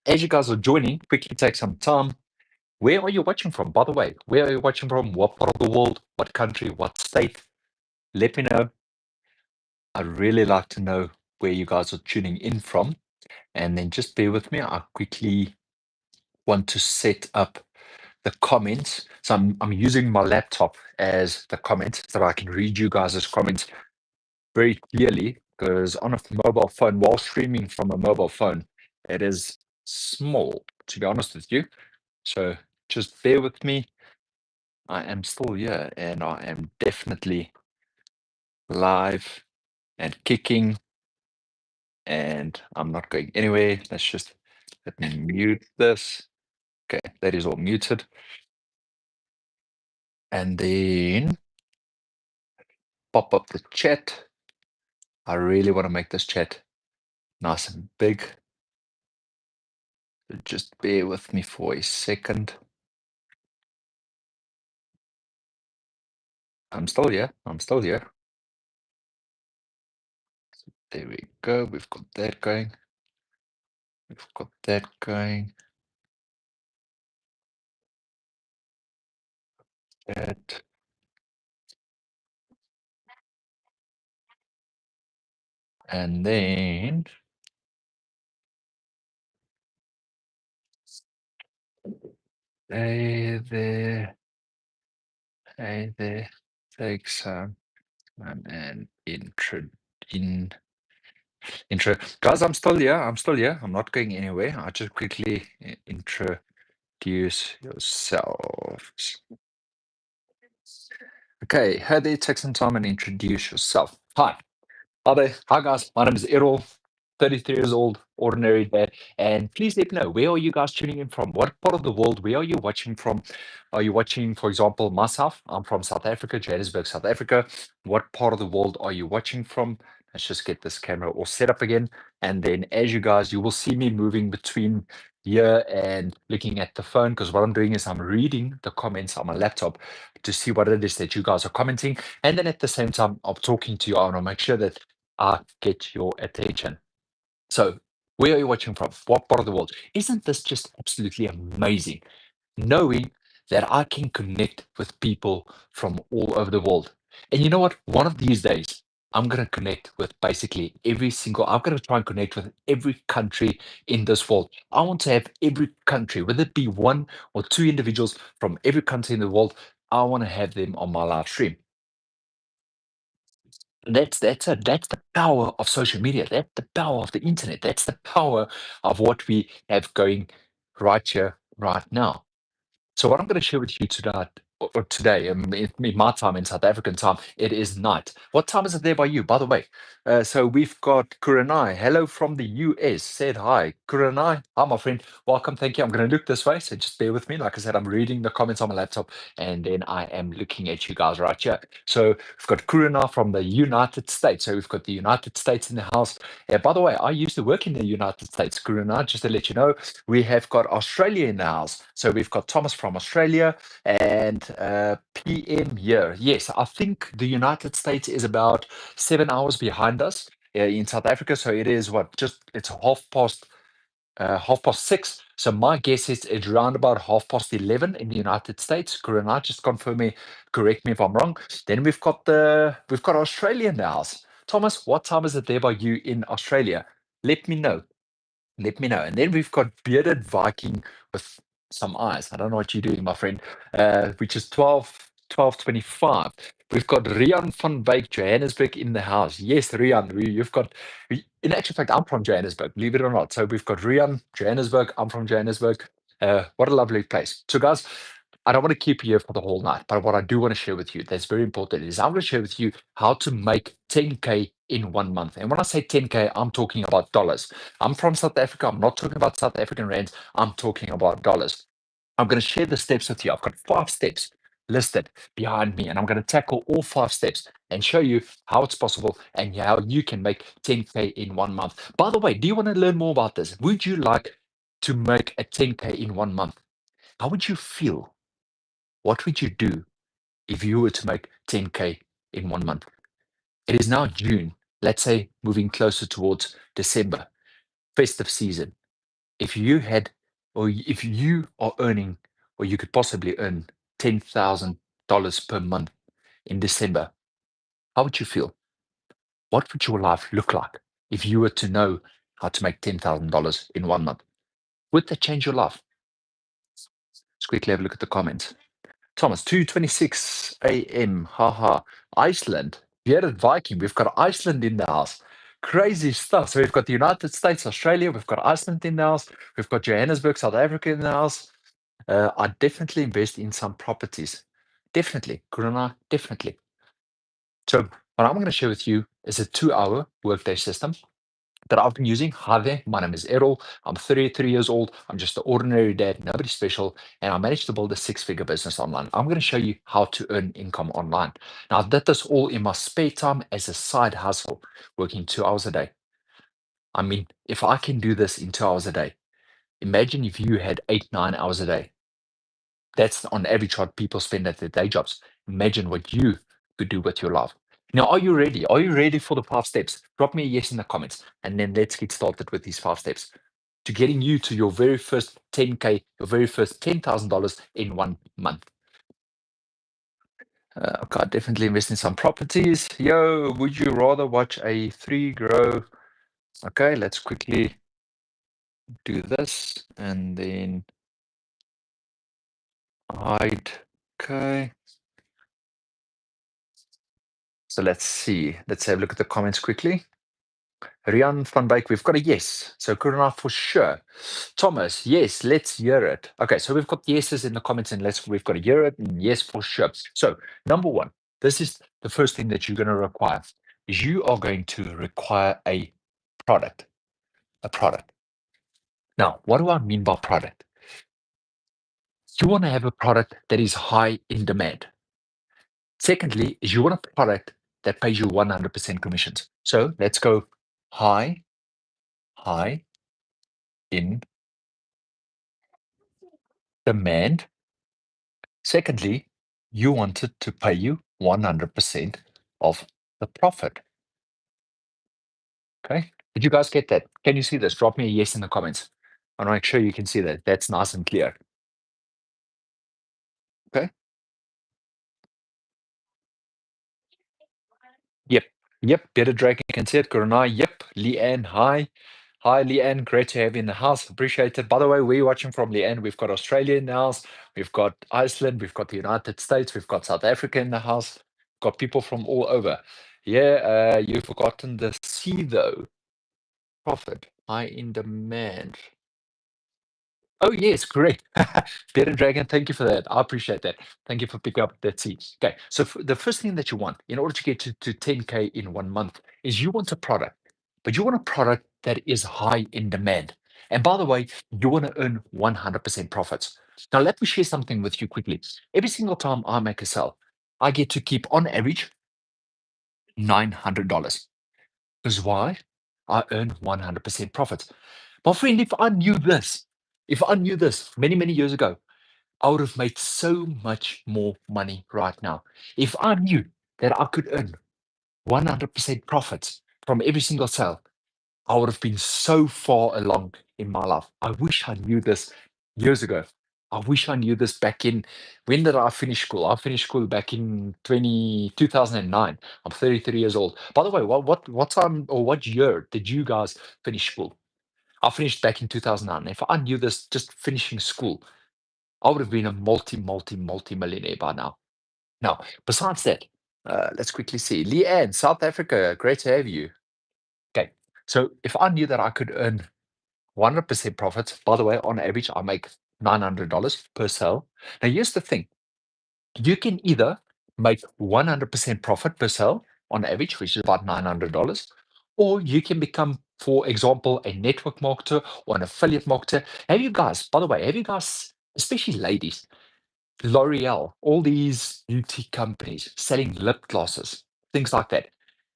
As you guys are joining, quickly take some time. Where are you watching from? By the way, where are you watching from? What part of the world? What country? What state? Let me know. I'd really like to know where you guys are tuning in from. And then just bear with me. I quickly want to set up the comments. So I'm using my laptop as the comments so that I can read you guys' comments very clearly, because on a mobile phone, while streaming from a mobile phone, it is small, to be honest with you. So just bear with me. I am still here and I am definitely live and kicking, and I'm not going anywhere. Let me mute this. Okay, that is all muted. And then pop up the chat. I really want to make this chat nice and big. So just bear with me for a second. I'm still here. I'm still here. There we go. We've got that going. We've got that going. That. And then there. Hey there. Take some and intro. Guys, I'm still here. I'm still here. I'm not going anywhere. I'll just quickly introduce yourselves. Okay, hey there, take some time and introduce yourself. Hi. Hi there. Hi guys. My name is Errol, 33 years old, ordinary dad. And please let me know, where are you guys tuning in from? What part of the world? Where are you watching from? Are you watching, for example, myself? I'm from South Africa, Johannesburg, South Africa. What part of the world are you watching from? Let's just get this camera all set up again. And then as you guys, you will see me moving between here and looking at the phone, because what I'm doing is I'm reading the comments on my laptop to see what it is that you guys are commenting. And then at the same time, I'm talking to you. I want to make sure that I get your attention. So, where are you watching from? What part of the world? Isn't this just absolutely amazing? Knowing that I can connect with people from all over the world. And you know what? One of these days, I'm going to connect with basically I'm going to try and connect with every country in this world. I want to have every country, whether it be one or two individuals from every country in the world, I want to have them on my live stream. That's the power of social media. That's the power of the internet. That's the power of what we have going right here, right now. So what I'm going to share with you tonight, or today, in my time, in South African time, it is night. What time is it there by you, by the way? So we've got Kuranai. Hello from the US. Said hi. Kuranai, hi, my friend. Welcome. Thank you. I'm going to look this way, so just bear with me. Like I said, I'm reading the comments on my laptop, and then I am looking at you guys right here. So we've got Kuranai from the United States. So we've got the United States in the house. By the way, I used to work in the United States, Kuranai, just to let you know. We have got Australia in the house. So we've got Thomas from Australia and PM here. Yes, I think the United States is about 7 hours behind us in South Africa. So it is it's half past 6. So my guess is it's around about 11:30 in the United States. Corona, just correct me if I'm wrong. Then we've got Australia in the house. Thomas, what time is it there by you in Australia? Let me know. Let me know. And then we've got Bearded Viking with some eyes. I don't know what you're doing, my friend, which is 12:25. We've got Rian van Wyk, Johannesburg in the house. Yes, Rian, in actual fact, I'm from Johannesburg, believe it or not. So we've got Rian, Johannesburg. I'm from Johannesburg. What a lovely place. So, guys, I don't want to keep you here for the whole night, but what I do want to share with you that's very important is I'm going to share with you how to make 10K in 1 month. And when I say 10K, I'm talking about dollars. I'm from South Africa. I'm not talking about South African rands. I'm talking about dollars. I'm going to share the steps with you. I've got 5 steps listed behind me, and I'm going to tackle all 5 steps and show you how it's possible and how you can make 10K in 1 month. By the way, do you want to learn more about this? Would you like to make a 10K in 1 month? How would you feel? What would you do if you were to make 10K in 1 month? It is now June, let's say moving closer towards December, festive season. if you had, if you are earning, or you could possibly earn $10,000 per month in December, how would you feel? What would your life look like if you were to know how to make $10,000 in 1 month? Would that change your life? Let's quickly have a look at the comments. Thomas, 2:26 a.m. Haha. Iceland. Bearded Viking. We've got Iceland in the house. Crazy stuff. So we've got the United States, Australia. We've got Iceland in the house. We've got Johannesburg, South Africa in the house. I definitely invest in some properties. Definitely. Corona, definitely. So what I'm going to share with you is a 2-hour workday system that I've been using. Hi there, my name is Errol. I'm 33 years old. I'm just an ordinary dad, nobody special, and I managed to build a 6-figure business online. I'm going to show you how to earn income online. Now, I did this all in my spare time as a side hustle, working 2 hours a day. I mean, if I can do this in 2 hours a day, imagine if you had 8, 9 hours a day. That's on average what people spend at their day jobs. Imagine what you could do with your life. Now, are you ready? Are you ready for the 5 steps? Drop me a yes in the comments, and then let's get started with these 5 steps to getting you to your very first 10K, your very first $10,000 in 1 month. Okay, definitely invest in some properties. Yo, would you rather watch a 3 grow? Okay, let's quickly do this and then hide. Okay. So let's see. Let's have a look at the comments quickly. Rian van Beek, we've got a yes. So Kuruna for sure. Thomas, yes, let's hear it. Okay, so we've got yeses in the comments and we've got to hear it and yes for sure. So number one, this is the first thing that you're going to require is you are going to require a product. A product. Now, what do I mean by product? You want to have a product that is high in demand. Secondly, is you want a product that pays you 100% commissions. So let's go high in demand. Secondly, you want it to pay you 100% of the profit. Okay. Did you guys get that? Can you see this? Drop me a yes in the comments. I want to make sure you can see that. That's nice and clear. Okay. Yep. Yep. Better Dragon can see it. Corona. Yep. Leanne. Hi. Hi, Leanne. Great to have you in the house. Appreciate it. By the way, we're watching from Leanne. We've got Australia in the house. We've got Iceland. We've got the United States. We've got South Africa in the house. We've got people from all over. Yeah. You've forgotten the C though. Profit. High in demand. Oh, yes, great. Bearded Dragon, thank you for that. I appreciate that. Thank you for picking up that seed. Okay, so the first thing that you want in order to get to 10K in 1 month is you want a product, but you want a product that is high in demand. And by the way, you want to earn 100% profits. Now, let me share something with you quickly. Every single time I make a sale, I get to keep on average $900. Because why? I earn 100% profits. My friend, if I knew this many, many years ago, I would have made so much more money right now. If I knew that I could earn 100% profits from every single sale, I would have been so far along in my life. I wish I knew this years ago. I wish I knew this back in, when did I finish school? I finished school back in 2009. I'm 33 years old. By the way, what time or what year did you guys finish school? I finished back in 2009. If I knew this just finishing school, I would have been a multi millionaire by now. Now, besides that, let's quickly see. Leanne, South Africa, great to have you. Okay, so if I knew that I could earn 100% profits, by the way, on average, I make $900 per sale. Now, here's the thing. You can either make 100% profit per sale on average, which is about $900, or you can become, for example, a network marketer or an affiliate marketer. Have you guys, by the way, have you guys, especially ladies, L'Oreal, all these beauty companies selling lip glosses, things like that.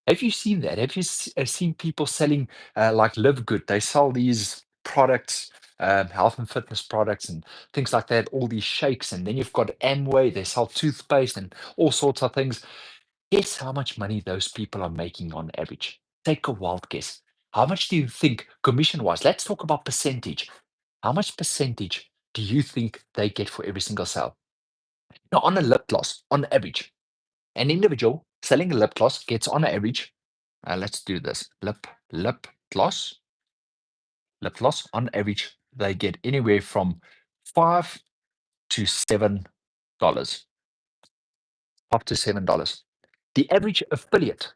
Have you seen that? Have you seen people selling like Live Good? They sell these products, health and fitness products and things like that, all these shakes. And then you've got Amway, they sell toothpaste and all sorts of things. Guess how much money those people are making on average? Take a wild guess. How much do you think commission wise? Let's talk about percentage. How much percentage do you think they get for every single sale? Now, on a lip gloss, on average, an individual selling a lip gloss gets on average, let's do this, lip gloss, on average, they get anywhere from $5 to $7, up to $7. The average affiliate,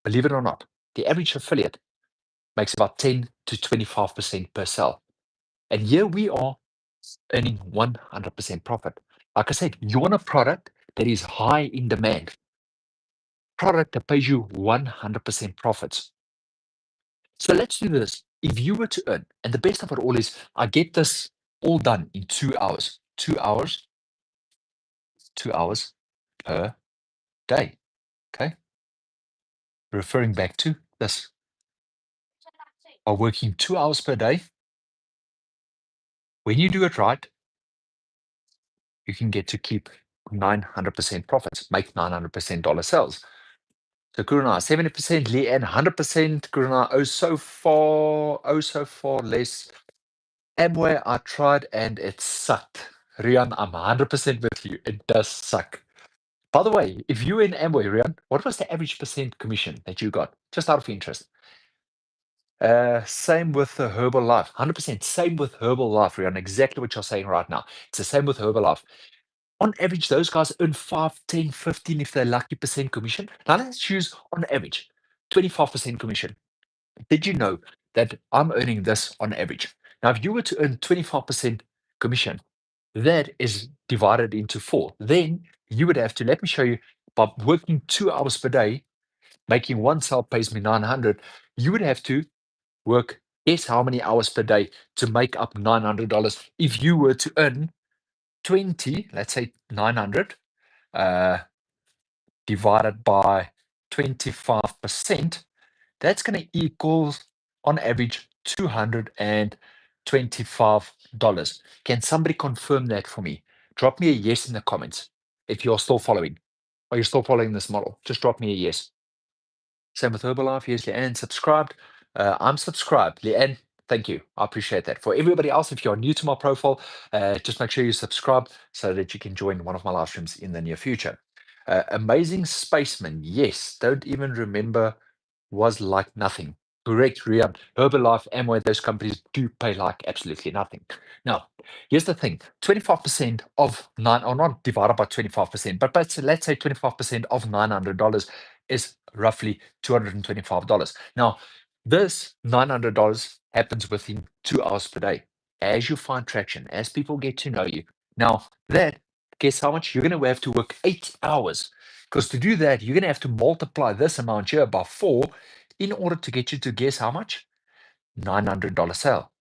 believe it or not, the average affiliate makes about 10 to 25% per sale. And here we are earning 100% profit. Like I said, you want a product that is high in demand, product that pays you 100% profits. So let's do this. If you were to earn, and the best of it all is I get this all done in 2 hours, 2 hours, 2 hours per day. Okay. Referring back to this, by working 2 hours per day, when you do it right, you can get to keep 900% profits, make 900% dollar sales. So Kuruna, 70%, Leanne, 100%, Kuruna, oh so far less. Amway, I tried and it sucked. Rian, I'm 100% with you. It does suck. By the way, if you were in Amway, Rian, what was the average percent commission that you got? Just out of interest. Same with the Herbalife, 100%. Same with Herbalife, Rian. Exactly what you're saying right now. It's the same with Herbalife. On average, those guys earn 5, 10, 15 if they're lucky percent commission. Now let's choose on average 25% commission. Did you know that I'm earning this on average? Now, if you were to earn 25% commission, that is divided into 4. Then you would have to, let me show you, by working 2 hours per day, making one sale pays me 900, you would have to work, guess how many hours per day to make up $900 if you were to earn 20, let's say 900, divided by 25%, that's going to equal on average $225. Can somebody confirm that for me? Drop me a yes in the comments if you're still following. Are you still following this model? Just drop me a yes. Same with Herbalife. Yes, Leanne subscribed. I'm subscribed. Leanne, thank you. I appreciate that. For everybody else, if you're new to my profile, just make sure you subscribe so that you can join one of my live streams in the near future. Amazing Spaceman. Yes, don't even remember, was like nothing. Correct, Rian. Herbalife, Amway, those companies do pay like absolutely nothing. Now, here's the thing: 25% of nine, or not divided by 25%, but let's say 25% of $900 is roughly $225. Now, this $900 happens within 2 hours per day. As you find traction, as people get to know you. Now, that, guess how much? You're going to have to work 8 hours. Because to do that, you're going to have to multiply this amount here by 4 in order to get you to guess how much? $900 sale.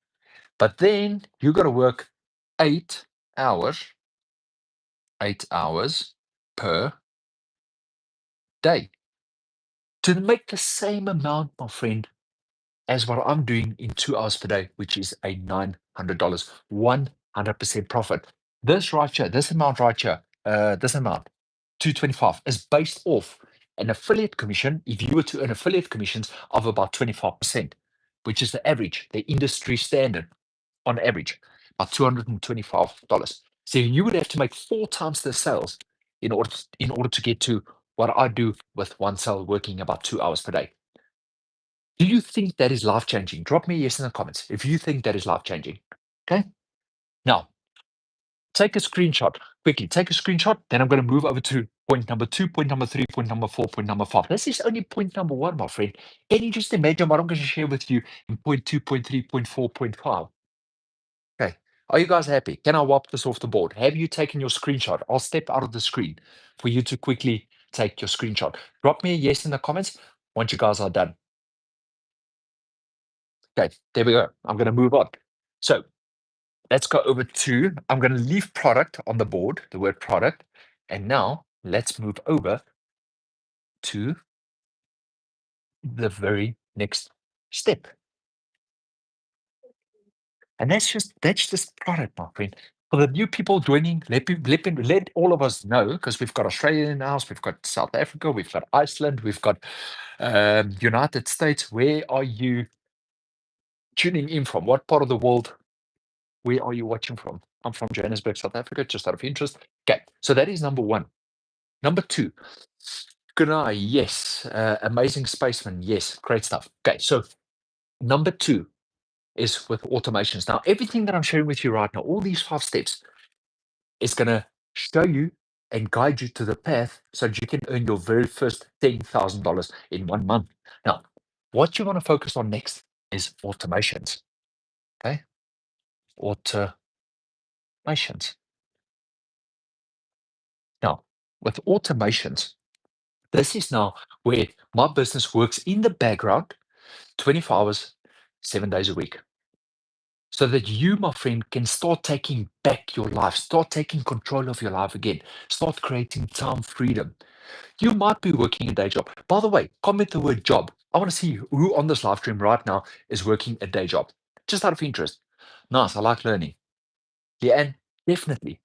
But then you got to work 8 hours, 8 hours per day to make the same amount, my friend, as what I'm doing in 2 hours per day, which is a $900, 100% profit. This right here, this amount right here, this amount, 225, is based off an affiliate commission, if you were to earn affiliate commissions of about 25%, which is the average, the industry standard on average, about $225. So you would have to make 4 times the sales in order to get to what I do with one sale working about 2 hours per day. Do you think that is life changing? Drop me a yes in the comments if you think that is life changing. Okay. Now, take a screenshot quickly. Take a screenshot. Then I'm going to move over to point number 2, point number 3, point number 4, point number 5. This is only point number 1, my friend. Can you just imagine what I'm going to share with you in point 2, point 3, point 4, point 5? Okay. Are you guys happy? Can I wipe this off the board? Have you taken your screenshot? I'll step out of the screen for you to quickly take your screenshot. Drop me a yes in the comments once you guys are done. Okay, there we go. I'm going to move on. So let's go over to, I'm going to leave product on the board, the word product. And now let's move over to the very next step. And that's just product, my friend. For the new people joining, let all of us know, because we've got Australia in the house, we've got South Africa, we've got Iceland, we've got United States. Where are you tuning in from? What part of the world Where are you watching from? I'm from Johannesburg, South Africa, just out of interest. Okay, so that is number one. Number two, good eye, yes. Amazing spaceman, yes. Great stuff. Okay, so number two is with automations. Now, everything that I'm sharing with you right now, all these 5 steps, is going to show you and guide you to the path so that you can earn your very first $10,000 in 1 month. Now, what you want to focus on next is automations. Okay, automations. Now, with automations, this is now where my business works in the background 24 hours, 7 days a week. So that you, my friend, can start taking back your life, start taking control of your life again, start creating time freedom. You might be working a day job. By the way, comment the word job. I want to see who on this live stream right now is working a day job, just out of interest. Nice, I like learning. Yeah, and definitely.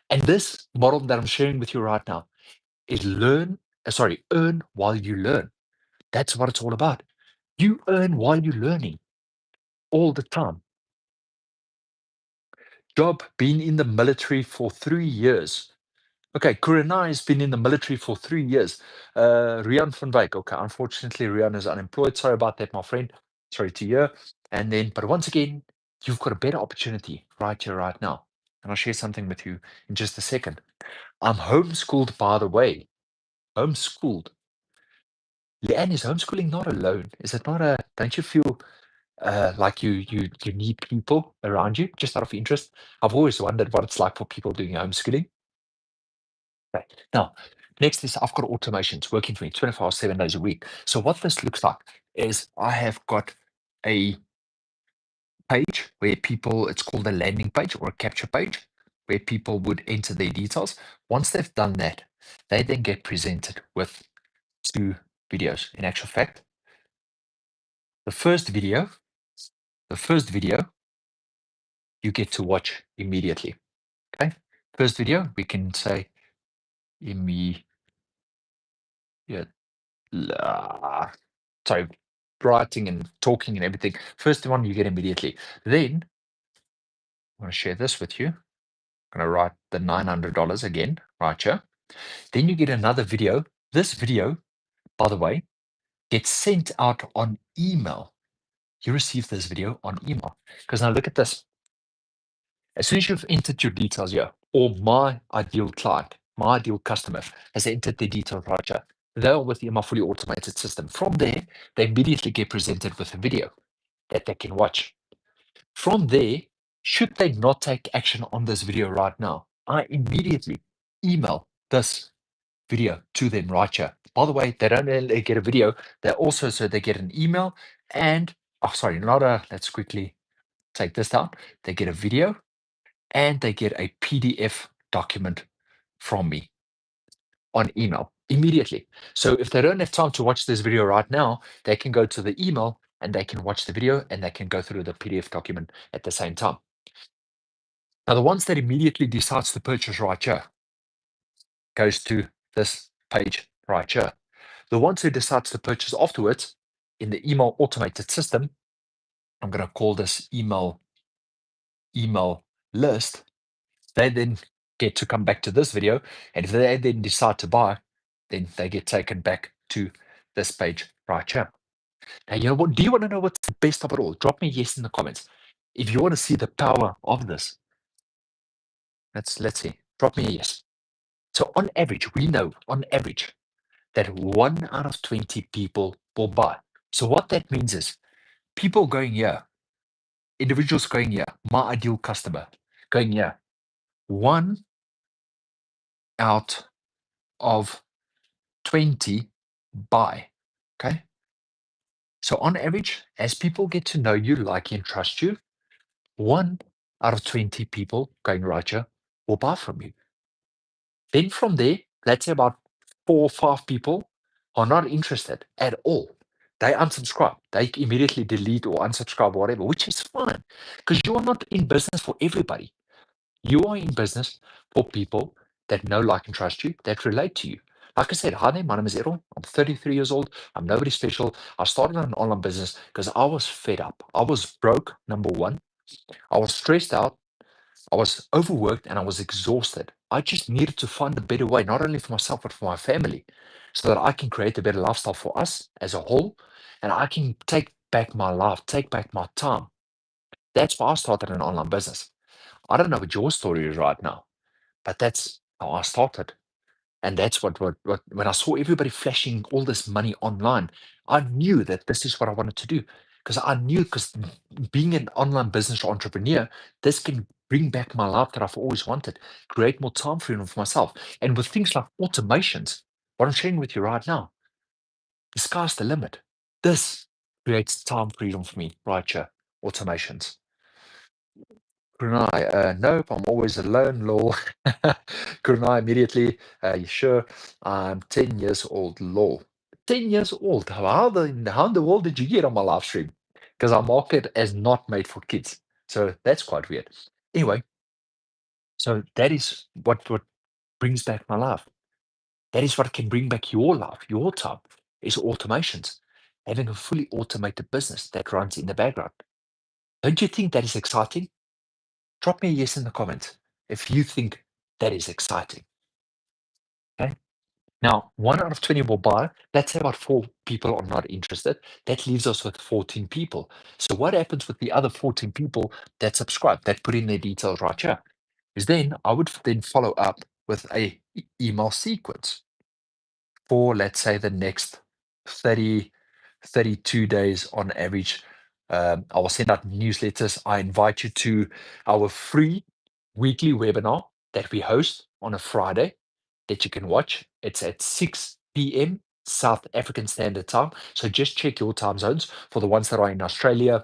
And this model that I'm sharing with you right now is earn while you learn. That's what it's all about. You earn while you're learning all the time. Job, been in the military for 3 years. Okay, Kurenai has been in the military for 3 years. Rian van Wyk. Okay, unfortunately, Rian is unemployed. Sorry about that, my friend. Sorry to hear. And then, but once again, you've got a better opportunity right here, right now. And I'll share something with you in just a second. I'm homeschooled, by the way. Homeschooled. Leanne, is homeschooling not alone? Is it not a, don't you feel like you need people around you, just out of interest? I've always wondered what it's like for people doing homeschooling. Okay. Now, next is I've got automations working for me 24 hours, 7 days a week. So what this looks like is I have got a page where people, it's called a landing page or a capture page, where people would enter their details. Once they've done that, they then get presented with 2 videos. In actual fact, the first video you get to watch immediately. Okay. First video, we can say immediate. Sorry, writing and talking and everything. First one you get immediately. Then I'm going to share this with you. I'm going to write the $900 again, right here. Then you get another video. This video, by the way, gets sent out on email. You receive this video on email. Because now look at this. As soon as you've entered your details here, or my ideal client, my ideal customer has entered their details right here, they're within my fully automated system. From there, they immediately get presented with a video that they can watch. From there, should they not take action on this video right now, I immediately email this video to them right here. By the way, they don't only get a video, they also, so they get an email and, let's quickly take this down. They get a video and they get a PDF document from me on email immediately. So if they don't have time to watch this video right now, they can go to the email and they can watch the video and they can go through the PDF document at the same time. Now, the ones that immediately decides to purchase right here goes to this page right here. The ones who decides to purchase afterwards in the email automated system, I'm going to call this email list. They then get to come back to this video, and if they then decide to buy, then they get taken back to this page right here. Now, you know what? Do you want to know what's the best of it all? Drop me a yes in the comments. If you want to see the power of this, let's see. Drop me a yes. So on average, we know on average that 1 out of 20 people will buy. So what that means is people going here, individuals going here, my ideal customer going here, 1 out of 20 buy. Okay. So on average, as people get to know you, like and trust you, 1 out of 20 people going right here will buy from you. Then from there, let's say about 4 or 5 people are not interested at all. They unsubscribe. They immediately delete or unsubscribe or whatever, which is fine because you are not in business for everybody. You are in business for people that know, like, and trust you, that relate to you. Like I said, hi there, my name is Errol. I'm 33 years old. I'm nobody special. I started an online business because I was fed up. I was broke, number one. I was stressed out. I was overworked and I was exhausted. I just needed to find a better way, not only for myself, but for my family, so that I can create a better lifestyle for us as a whole. And I can take back my life, take back my time. That's why I started an online business. I don't know what your story is right now, but that's how I started. And that's what when I saw everybody flashing all this money online, I knew that this is what I wanted to do. Because I knew, because being an online business entrepreneur, this can bring back my life that I've always wanted, create more time freedom for myself. And with things like automations, what I'm sharing with you right now, the sky's the limit. This creates time freedom for me right here. Automations. Brunei, nope, I'm always alone, lol. Brunei immediately, you sure? I'm 10 years old, lol. 10 years old. How in the world did you get on my live stream? Because our market is not made for kids. So that's quite weird. Anyway, so that is what brings back my life. That is what can bring back your life, your time, is automations. Having a fully automated business that runs in the background. Don't you think that is exciting? Drop me a yes in the comments if you think that is exciting. Okay. Now, 1 out of 20 will buy. Let's say about 4 people are not interested. That leaves us with 14 people. So, what happens with the other 14 people that subscribe, that put in their details right here? Is then I would then follow up with a email sequence for, let's say, the next 30, 32 days on average. I will send out newsletters. I invite you to our free weekly webinar that we host on a Friday that you can watch. It's at 6 p.m. South African Standard Time. So just check your time zones for the ones that are in Australia.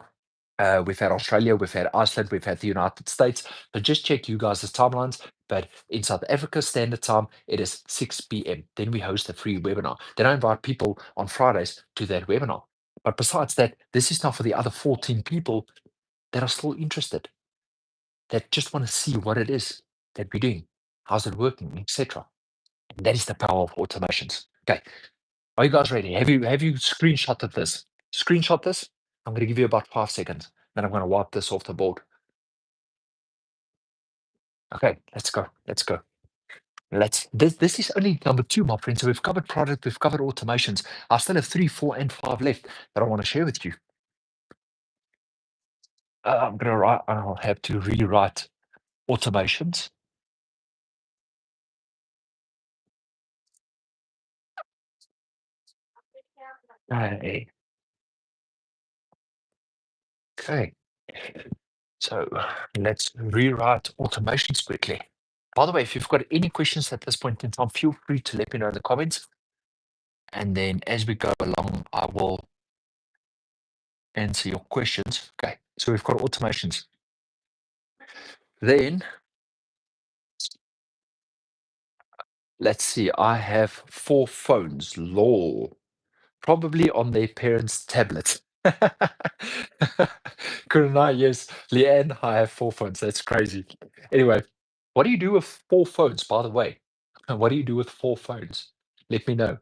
We've had Australia, we've had Iceland, we've had the United States. So just check you guys' timelines. But in South Africa Standard Time, it is 6 p.m. Then we host a free webinar. Then I invite people on Fridays to that webinar. But besides that, this is now for the other 14 people that are still interested, that just want to see what it is that we're doing, how's it working, etc. That is the power of automations. Okay, are you guys ready? Have you screenshotted this? Screenshot this. I'm going to give you about 5 seconds. Then I'm going to wipe this off the board. Okay, let's go. Let's go. This is only number 2, my friends. So we've covered product, we've covered automations. I still have 3, 4, and 5 left that I want to share with you. I'll have to rewrite automations. Okay. Okay. So let's rewrite automations quickly. By the way, if you've got any questions at this point in time, feel free to let me know in the comments. And then as we go along, I will answer your questions. Okay, so we've got automations. Then let's see, I have 4 phones, lol, probably on their parents' tablet. Kurunai, yes. Leanne, I have 4 phones. That's crazy. Anyway, what do you do with 4 phones, by the way? What do you do with 4 phones? Let me know.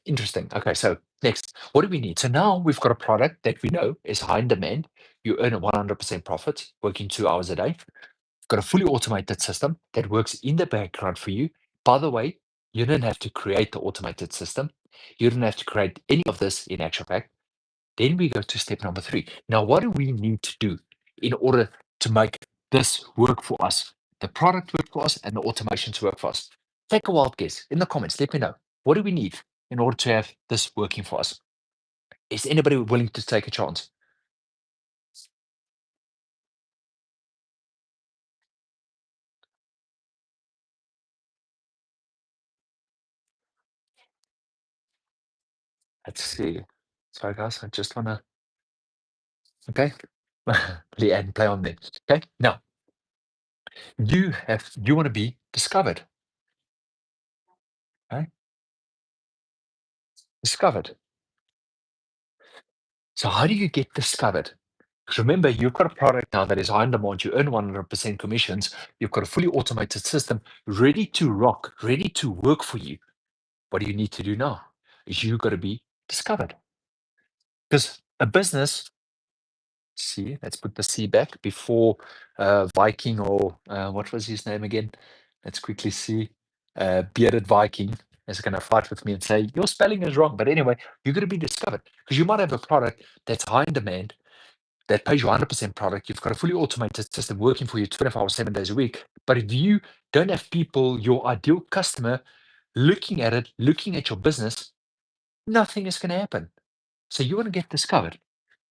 Interesting. Okay, so next, what do we need? So now we've got a product that we know is high in demand. You earn a 100% profit working 2 hours a day. You've got a fully automated system that works in the background for you. By the way, you don't have to create the automated system. You don't have to create any of this in actual fact. Then we go to step number 3. Now, what do we need to do in order to make this work for us? The product work for us and the automations work for us. Take a wild guess in the comments. Let me know. What do we need in order to have this working for us? Is anybody willing to take a chance? Let's see. Sorry, guys. I just want to. Okay. Leanne, play on there. Okay. Now, you want to be discovered. Okay. Discovered. So how do you get discovered? Because remember, you've got a product now that is high in demand. You earn 100% commissions. You've got a fully automated system ready to rock, ready to work for you. What do you need to do now? Is you've got to be discovered. Because a business C. Let's put the C back before Viking, or what was his name again? Let's quickly see. Bearded Viking is going to fight with me and say, your spelling is wrong. But anyway, you're going to be discovered because you might have a product that's high in demand that pays you 100% product. You've got a fully automated system working for you 24 hours, 7 days a week. But if you don't have people, your ideal customer, looking at it, looking at your business, nothing is going to happen. So you want to get discovered.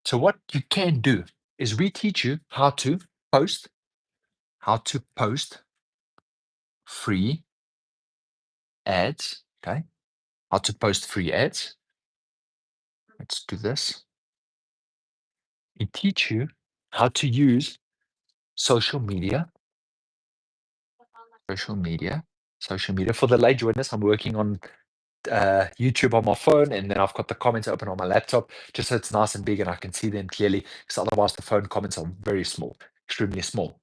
So what you can do is we teach you post, how to post free ads. Okay. How to post free ads. Let's do this. We teach you how to use social media. Social media. For the late joiners, I'm working on YouTube on my phone, and then I've got the comments open on my laptop, just so it's nice and big and I can see them clearly, because otherwise the phone comments are very small, extremely small.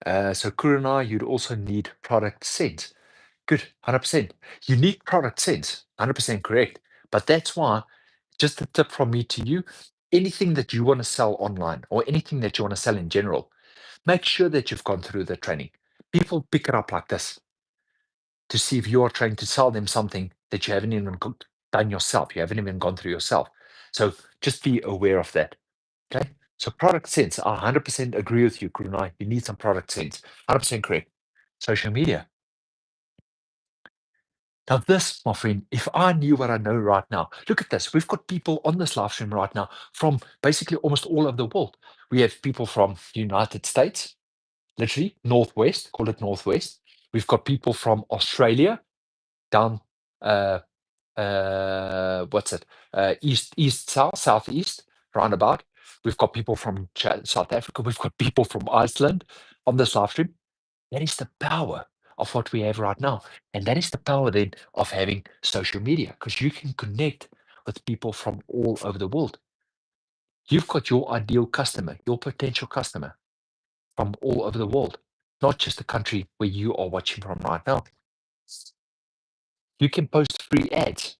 So Kurunai, you'd also need product sense. Good, 100%. Unique product sense, 100% correct. But that's why, just a tip from me to you, anything that you want to sell online or anything that you want to sell in general, make sure that you've gone through the training. People pick it up like this to see if you're trying to sell them something that you haven't even done yourself. You haven't even gone through yourself. So just be aware of that. Okay. So product sense, I 100% agree with you, Kurunai. You need some product sense. 100% correct. Social media. Now, this, my friend, if I knew what I know right now, look at this. We've got people on this live stream right now from basically almost all over the world. We have people from the United States, literally Northwest, call it Northwest. We've got people from Australia, down, what's it? East, south, southeast, roundabout. We've got people from South Africa. We've got people from Iceland on this live stream. That is the power of what we have right now. And that is the power then of having social media, because you can connect with people from all over the world. You've got your ideal customer, your potential customer from all over the world, not just the country where you are watching from right now. You can post free ads,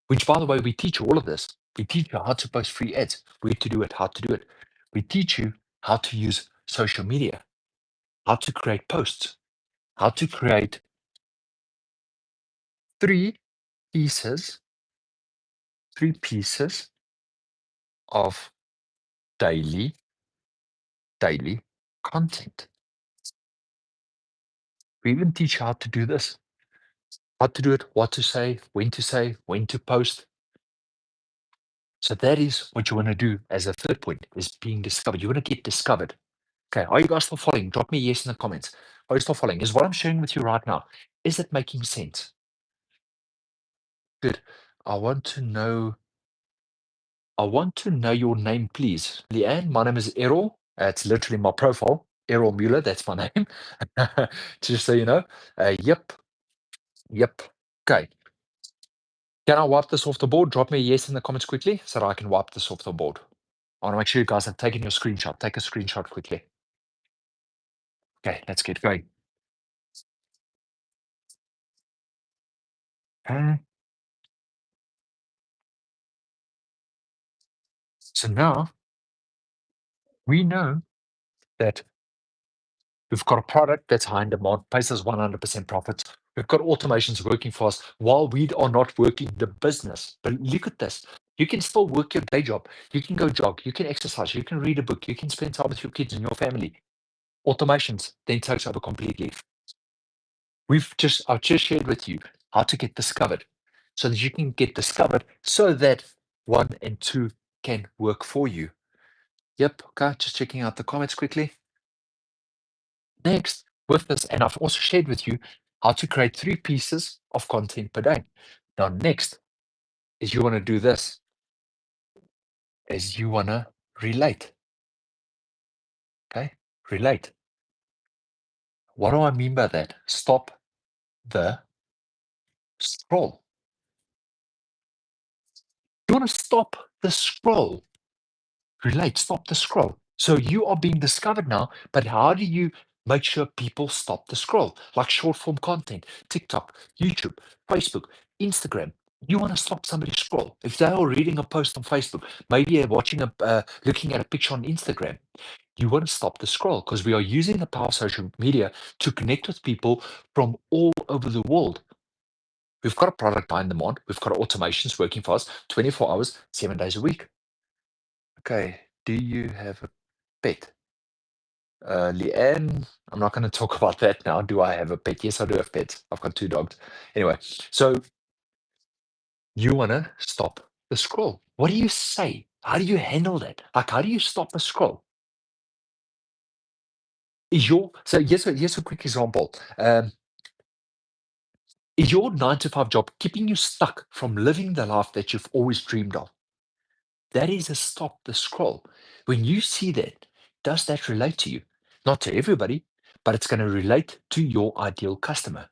which, by the way, we teach you all of this. We teach you how to post free ads, where to do it, how to do it. We teach you how to use social media, how to create posts, how to create three pieces of daily content. We even teach you how to do this, how to do it, what to say, when to post. So that is what you want to do as a third point, is being discovered. You want to get discovered. Okay, are you guys still following? Drop me a yes in the comments. Are you still following? Is what I'm sharing with you right now, is it making sense? Good. I want to know your name, please. Leanne, my name is Errol. It's literally my profile. Errol Mueller, that's my name. Just so you know. Yep. Okay. Can I wipe this off the board? Drop me a yes in the comments quickly so that I can wipe this off the board. I want to make sure you guys have taken your screenshot. Take a screenshot quickly. Okay, let's get going. So now we know that we've got a product that's high in demand, pays us 100% profits. We've got automations working for us while we are not working the business. But look at this. You can still work your day job. You can go jog. You can exercise. You can read a book. You can spend time with your kids and your family. Automations then takes over completely. I've just shared with you how to get discovered so that you can get discovered so that 1 and 2 can work for you. Yep. Okay. Just checking out the comments quickly. Next, with this, and I've also shared with you how to create 3 pieces of content per day. Now, next is you want to do this, is you want to relate. Okay, relate. What do I mean by that? Stop the scroll. You want to stop the scroll. Relate, stop the scroll. So you are being discovered now, but how do you make sure people stop the scroll? Like short form content, TikTok, YouTube, Facebook, Instagram. You want to stop somebody's scroll. If they are reading a post on Facebook, maybe they're watching looking at a picture on Instagram, you want to stop the scroll because we are using the power of social media to connect with people from all over the world. We've got a product behind them on. We've got automations working for us 24 hours, 7 days a week. Okay. Do you have a pet? Leanne, I'm not going to talk about that now. Do I have a pet? Yes, I do have pets. I've got 2 dogs. Anyway, so you want to stop the scroll. What do you say? How do you handle that? Like, how do you stop the scroll? So here's a quick example. Is your 9 to 5 job keeping you stuck from living the life that you've always dreamed of? That is a stop the scroll. When you see that, does that relate to you? Not to everybody, but it's going to relate to your ideal customer.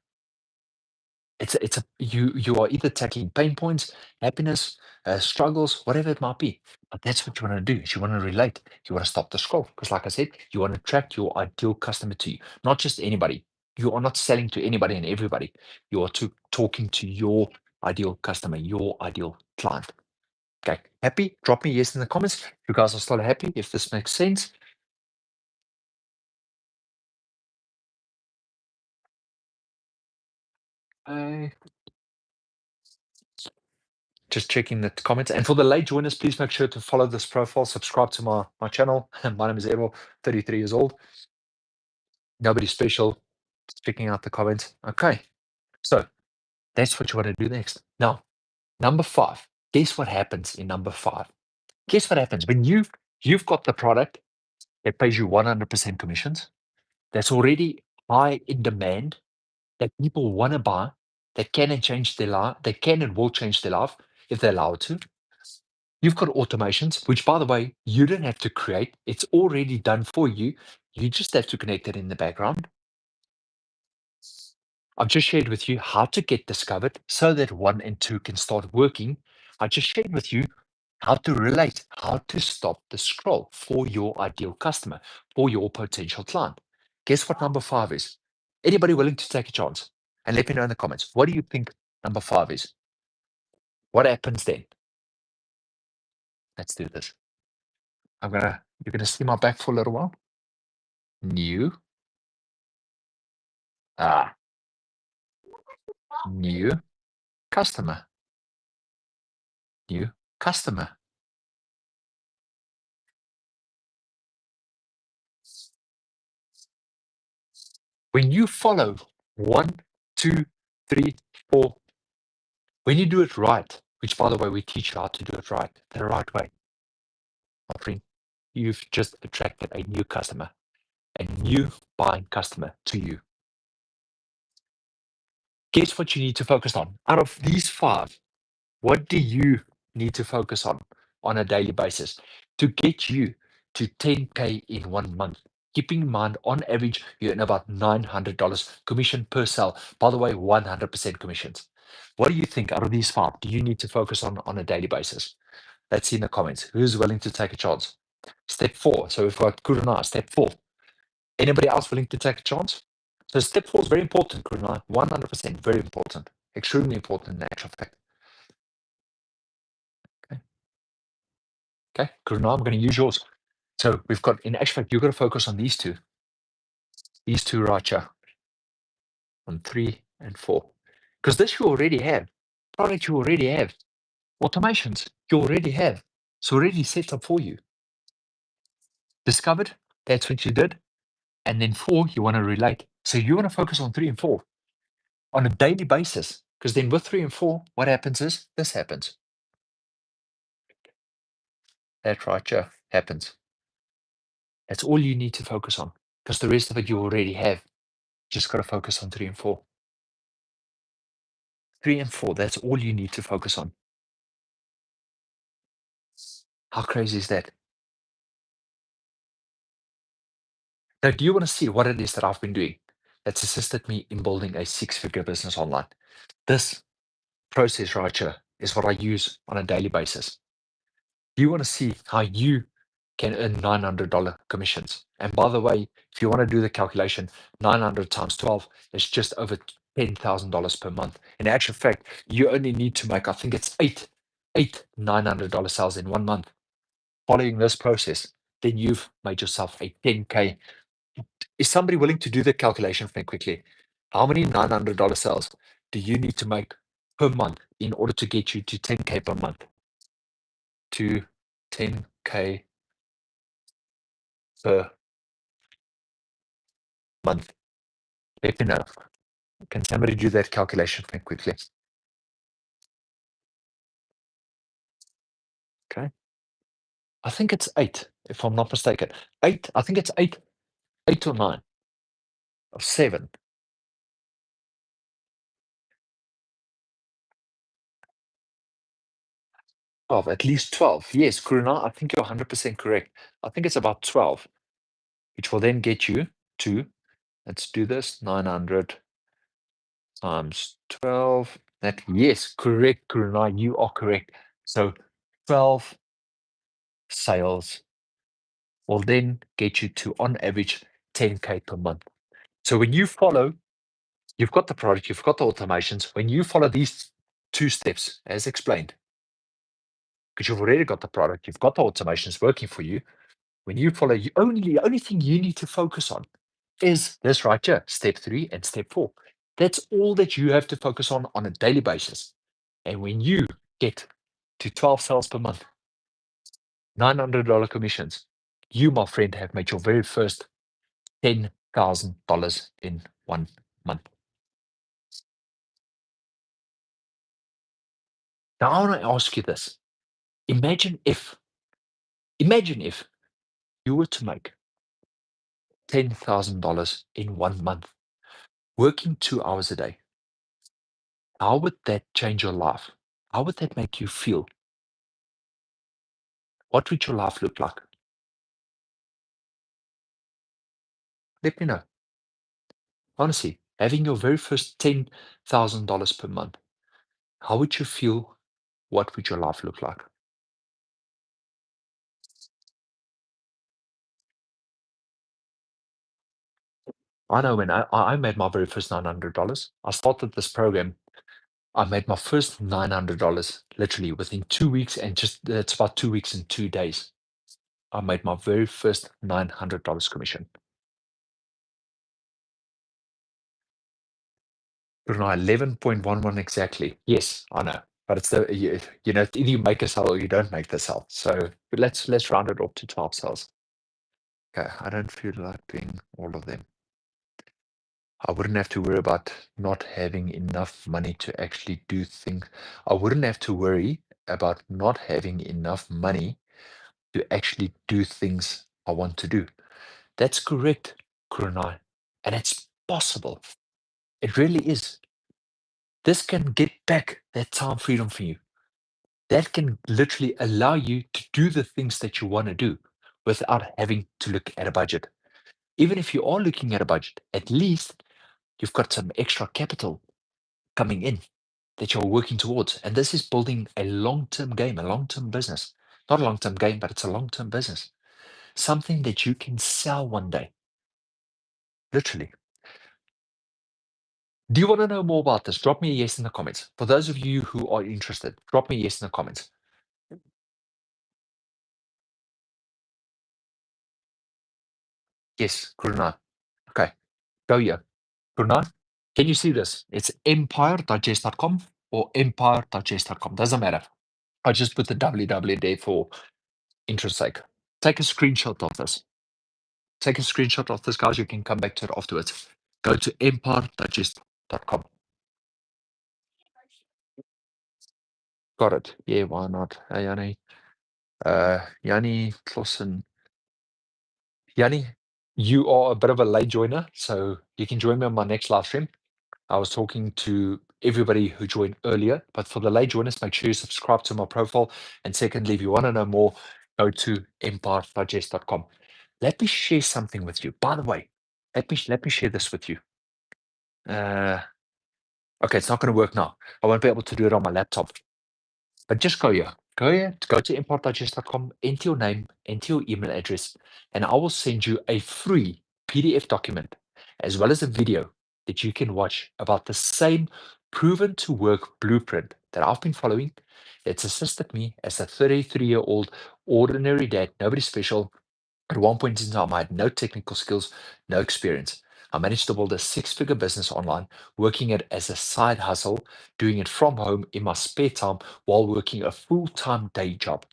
You are either tackling pain points, happiness, struggles, whatever it might be. But that's what you want to do. Is you want to relate. You want to stop the scroll because, like I said, you want to attract your ideal customer to you, not just anybody. You are not selling to anybody and everybody. You are talking to your ideal customer, your ideal client. Okay, happy? Drop me yes in the comments. If you guys are still happy, if this makes sense. Just checking the comments. And for the late joiners, please make sure to follow this profile, subscribe to my channel. My name is Errol, 33 years old. Nobody special. Just checking out the comments. Okay. So that's what you want to do next. Now, number 5. Guess what happens in number 5? Guess what happens when you've got the product that pays you 100% commissions, that's already high in demand, that people want to buy, that can and change their life, they can and will change their life if they're allowed to. You've got automations, which, by the way, you don't have to create. It's already done for you. You just have to connect it in the background. I've just shared with you how to get discovered so that 1 and 2 can start working. I just shared with you how to relate, how to stop the scroll for your ideal customer, for your potential client. Guess what number 5 is? Anybody willing to take a chance? And let me know in the comments. What do you think number 5 is? What happens then? Let's do this. You're gonna see my back for a little while. New. Ah, new customer. New customer. When you follow 1, 2, 3, 4, when you do it right, which by the way, we teach you how to do it right, the right way, my friend, you've just attracted a new customer, a new buying customer to you. Guess what you need to focus on? Out of these 5, what do you need to focus on a daily basis to get you to 10K in 1 month? Keeping in mind, on average, you earn about $900 commission per sale. By the way, 100% commissions. What do you think out of these 5 do you need to focus on a daily basis? Let's see in the comments. Who's willing to take a chance? Step 4. So we've got Kuruna, step 4. Anybody else willing to take a chance? So step 4 is very important, Kuruna. 100% very important. Extremely important in actual fact. Okay, Kuruna, I'm going to use yours. So we've got, in actual fact, you've got to focus on these two right here, on 3 and 4. Because this you already have. Product you already have. Automations you already have. It's already set up for you. Discovered, that's what you did. And then 4, you want to relate. So you want to focus on 3 and 4 on a daily basis. Because then with 3 and 4, what happens is this happens. That right here happens. That's all you need to focus on. Because the rest of it you already have. Just got to focus on 3 and 4. 3 and 4, that's all you need to focus on. How crazy is that? Now, do you want to see what it is that I've been doing that's assisted me in building a 6-figure business online? This process right here is what I use on a daily basis. Do you want to see how you can earn $900 commissions? And by the way, if you want to do the calculation, 900 times 12 is just over $10,000 per month. In actual fact, you only need to make, I think it's eight $900 sales in 1 month. Following this process, then you've made yourself a 10K. Is somebody willing to do the calculation for me quickly? How many $900 sales do you need to make per month in order to get you to 10K per month? To 10K per month. Let me know. Can somebody do that calculation for me quickly? Okay. I think it's 8, if I'm not mistaken. 8, I think it's 8 or 9 or 7. 12, at least 12. Yes, Kuruna, I think you're 100% correct. I think it's about 12, which will then get you to, let's do this, 900 times 12. That, yes, correct, Kuruna, you are correct. So 12 sales will then get you to, on average, 10K per month. So when you follow, you've got the product, you've got the automations. When you follow these 2 steps, as explained, because you've already got the product, you've got the automations working for you. When you follow, the only thing you need to focus on is this right here, step 3 and step 4. That's all that you have to focus on a daily basis. And when you get to 12 sales per month, $900 commissions, you, my friend, have made your very first $10,000 in 1 month. Now, I want to ask you this. Imagine if you were to make $10,000 in 1 month, working 2 hours a day. How would that change your life? How would that make you feel? What would your life look like? Let me know. Honestly, having your very first $10,000 per month, how would you feel? What would your life look like? I know when I made my very first $900, I started this program. I made my first $900 literally within 2 weeks, and just it's about 2 weeks and 2 days. I made my very first $900 commission. Brunei, 11.11 exactly. Yes, I know. But it's you know, either you make a sell or you don't make the sell. So but let's round it up to 12 cells. Okay, I don't feel like doing all of them. I wouldn't have to worry about not having enough money to actually do things. I wouldn't have to worry about not having enough money to actually do things I want to do. That's correct, Kurunai. And it's possible. It really is. This can get back that time freedom for you. That can literally allow you to do the things that you want to do without having to look at a budget. Even if you are looking at a budget, at least you've got some extra capital coming in that you're working towards. And this is building a long-term game, a long-term business. Not a long-term game, but it's a long-term business. Something that you can sell one day. Literally. Do you want to know more about this? Drop me a yes in the comments. For those of you who are interested, drop me a yes in the comments. Yes, Kuruna. Okay, go here. Kuruna, can you see this? It's EmpireDigest.com or EmpireDigest.com. Doesn't matter. I just put the www there for interest sake. Take a screenshot of this. Take a screenshot of this, guys. You can come back to it afterwards. Go to EmpireDigest.com. Got it. Yeah, why not? Hey, Yanni. Yanni Clausen. Yanni, you are a bit of a late joiner, so you can join me on my next live stream. I was talking to everybody who joined earlier, but for the late joiners, make sure you subscribe to my profile. And secondly, if you want to know more, go to EmpireDigest.com. Let me share something with you. By the way, let me share this with you. Okay, it's not going to work now. I won't be able to do it on my laptop. But just go here. Go to EmpireDigest.com, enter your name, enter your email address, and I will send you a free PDF document as well as a video that you can watch about the same proven to work blueprint that I've been following that's assisted me as a 33-year-old ordinary dad, nobody special. At one point in time, I had no technical skills, no experience. I managed to build a six-figure business online, working it as a side hustle, doing it from home in my spare time while working a full-time day job.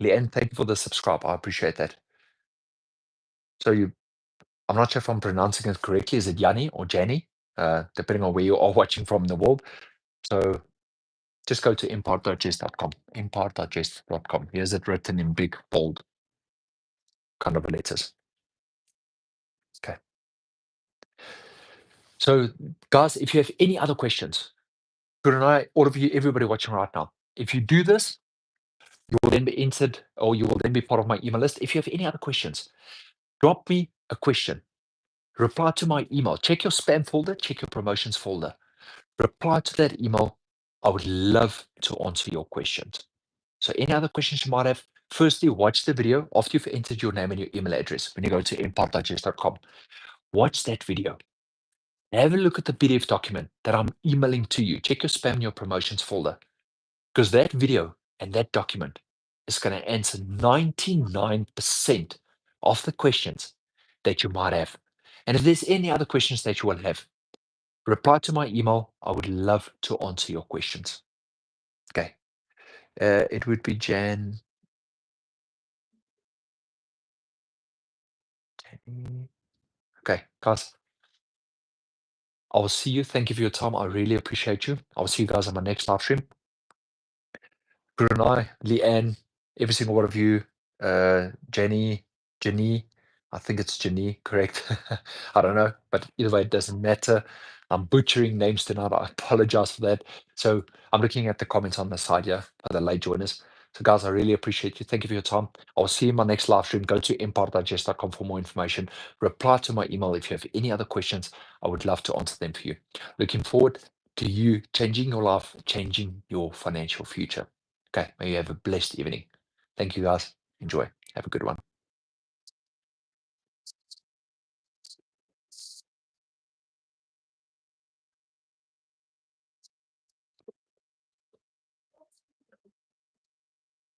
Leanne, thank you for the subscribe. I appreciate that. So I'm not sure if I'm pronouncing it correctly. Is it Yanni or Jenny? Depending on where you are watching from in the world. So just go to EmpireDigest.com. EmpireDigest.com. Here's it written in big, bold kind of letters. Okay. So, guys, if you have any other questions, good and I, all of you, everybody watching right now, if you do this, you will then be entered or you will then be part of my email list. If you have any other questions, drop me a question. Reply to my email. Check your spam folder, check your promotions folder. Reply to that email. I would love to answer your questions. So any other questions you might have, firstly, watch the video after you've entered your name and your email address when you go to EmpireDigest.com. Watch that video. Have a look at the PDF document that I'm emailing to you. Check your spam and your promotions folder, because that video and that document is going to answer 99% of the questions that you might have. And if there's any other questions that you will have, reply to my email. I would love to answer your questions. Okay. It would be Jan. Okay, guys. I will see you. Thank you for your time. I really appreciate you. I will see you guys on my next live stream. Brunei, Leanne, every single one of you, Jenny, I think it's Jenny, correct? I don't know, but either way, it doesn't matter. I'm butchering names tonight. I apologize for that. So I'm looking at the comments on the side here for the late joiners. So guys, I really appreciate you. Thank you for your time. I'll see you in my next live stream. Go to EmpireDigest.com for more information. Reply to my email if you have any other questions. I would love to answer them for you. Looking forward to you changing your life, changing your financial future. Okay, may you have a blessed evening. Thank you, guys. Enjoy. Have a good one.